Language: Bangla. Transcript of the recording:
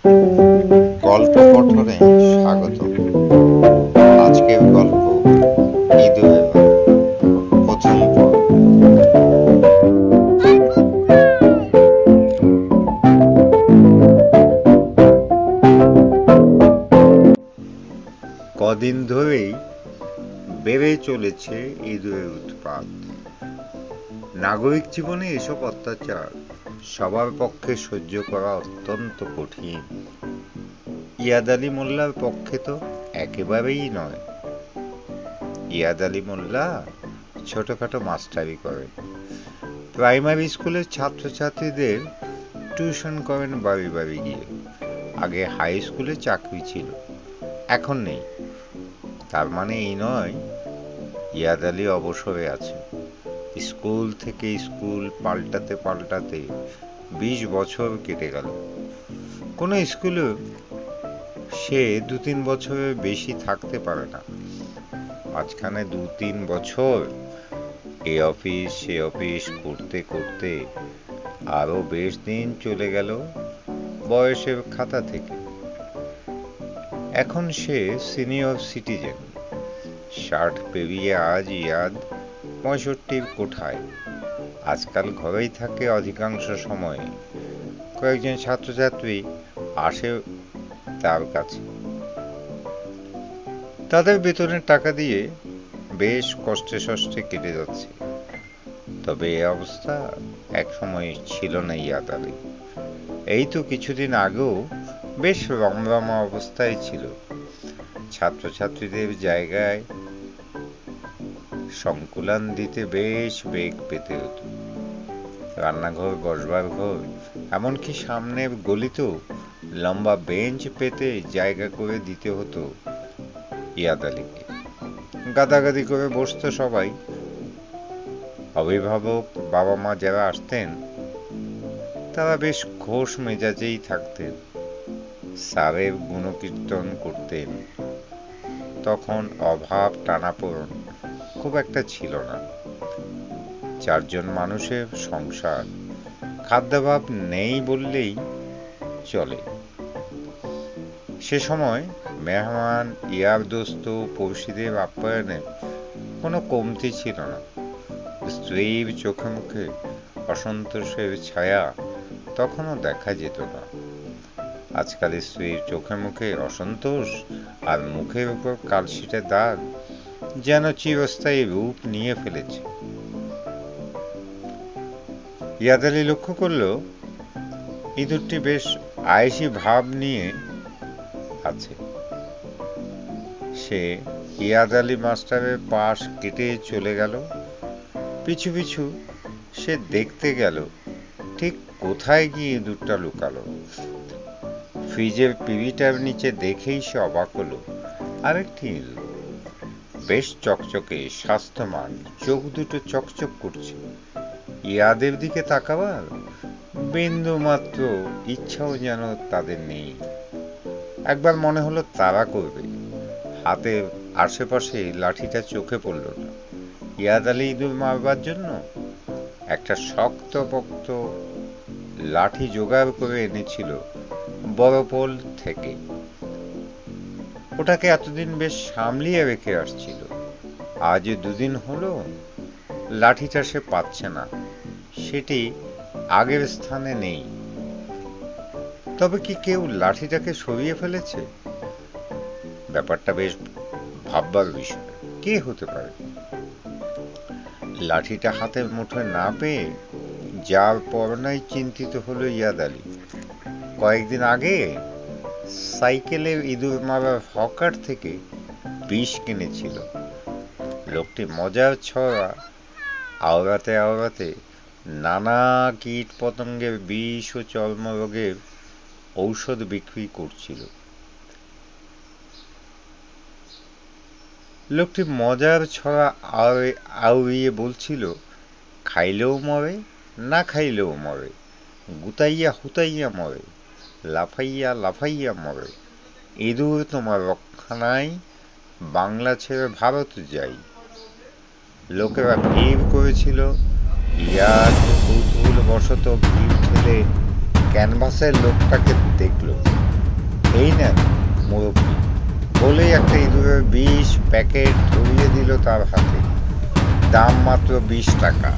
গল্প পঠনে স্বাগত। আজকের গল্প ইঁদুরের বাড়ি, প্রথম পর্ব। কদিন ধরেই বেড়ে চলেছে ইঁদুরের উৎপাত। নাগরিক জীবনে এসব অত্যাচার সবার পক্ষে সহ্য করা অত্যন্ত কঠিন। ইয়াদ আলী মোল্লার পক্ষে তো একেবারেই নয়। ইয়াদ আলী মোল্লা ছোটখাটো মাস্টারি করেন, প্রাইমারি স্কুলের ছাত্রছাত্রীদের টিউশন করেন বাড়ি বাড়ি গিয়ে। আগে হাই স্কুলে চাকরি ছিল, এখন নেই। তার মানে এই নয় ইয়াদ আলী অবসরে আছে। স্কুল থেকে স্কুল পাল্টাতে পাল্টাতে 20 বছর কেটে গেল। কোনো স্কুলে সে 2-3 বছরের বেশি থাকতে পারে না। মাঝখানে 2-3 বছর এ অফিস সে অফিস করতে করতে আরো বেশ দিন চলে গেল বয়সের খাতা থেকে। এখন সে সিনিয়র সিটিজেন। 60 পেরিয়ে আজ ইয়াদ 65 কোঠায়। আজকাল ঘরেই থাকে অধিকাংশ সময়। কয়েকজন ছাত্রছাত্রী আসে তার কাছে। তাদের বেতনের টাকা দিয়ে বেশ কষ্টে সষ্টে কেটে যাচ্ছে। তবে এ অবস্থা একসময় ছিল না ইয়াদ আলী। এই তো কিছুদিন আগেও বেশ রমরমা অবস্থায় ছিল। ছাত্রছাত্রীদের জায়গায় সংকুলান দিতে বেশ বেগ পেতে হতো। রান্নাঘর, বসবার ঘর, এমনকি সামনের গলিতেও লম্বা বেঞ্চ পেতে জায়গা করে দিতে হতো ইয়াদ আলীকে। গাদাগাদি করে বসতো সবাই। অভিভাবক, বাবা মা যারা আসতেন তারা বেশ খোশ মেজাজেই থাকতেন। স্যারের গুণকীর্তন করতেন। তখন অভাব টানাপোড়েন খুব একটা ছিল না। 4 জন মানুষের সংসার, খাদ্যাভাব নেই বললেই চলে। সে সময় মেহমান, ইয়ার দোস্ত, পড়শিদের আপ্যায়নে কোনো কমতি ছিল না। স্ত্রীর চোখে মুখে অসন্তোষের ছায়া তখনও দেখা যেত না। আজকাল স্ত্রীর চোখে মুখে অসন্তোষ আর মুখের উপর কালশিটে দাগ যেন চিরস্থায়ী রূপ নিয়ে ফেলেছে। ইয়াদ আলী লক্ষ্য করল ইঁদুরটি বেশ আয়েসি ভাব নিয়ে আছে। সে ইয়াদ আলী মাস্টারের পাশ কেটে চলে গেল। পিছু পিছু সে দেখতে গেল ঠিক কোথায় গিয়ে ইঁদুরটা লুকালো। ফ্রিজের পিঁড়িটার নিচে দেখেই সে অবাক হলো। আরেকটি ইঁদুর, বেশ চকচকে, স্বাস্থ্যবান, চোখ দুটো চকচক করছে। ইয়াদের দিকে তাকাবার বিন্দু মাত্র ইচ্ছাও যেন তাদের নেই। একবার মনে হলো তাড়া করবে, হাতের আশেপাশে লাঠিটা চোখে পড়ল না। ইয়াদ আলী ইঁদুর মারবার জন্য একটা শক্তপোক্ত লাঠি জোগাড় করে এনেছিল বড়পোল থেকে। ওটাকে এতদিন বেশ সামলিয়ে রেখে আসছিল। আজ 2 দিন হলো লাঠিটা সে পাচ্ছে না। সেটি আগের স্থানে নেই। তবে কি কেউ লাঠিটাকে সরিয়ে ফেলেছে? ব্যাপারটা বেশ ভাববার বিষয়। কে হতে পারে? লাঠিটা হাতের মুঠোয় না পেয়ে যার পরনাই চিন্তিত হলো ইয়াদ আলী। কয়েকদিন আগে সাইকেলের ইঁদুর মারার হকার থেকে বিষ কিনেছিল। লোকটি মজার ছড়া আওড়াতে আওড়াতে নানা কীট পতঙ্গের বিষ ও চর্মরোগের ঔষধ বিক্রি করছিল। লোকটি মজার ছড়া আউড়িয়ে বলছিল, খাইলেও মরে, না খাইলেও মরে, গুতাইয়া হুতাইয়া মরে, লাফাইয়া লাফাইয়া মরে, ইঁদুর তোমার রক্ষা নাই, বাংলা ছেড়ে ভারত যাই। লোকেরা ভিড় করেছিল। ইয়াদ কৌতূহলবশত ভিড় ঠেলে ক্যানভাসের লোকটাকে দেখল। এই নেন মুরব্বী বলেই একটা ইঁদুরের বিষ প্যাকেট ধরিয়ে দিল তার হাতে। দাম মাত্র 20 টাকা।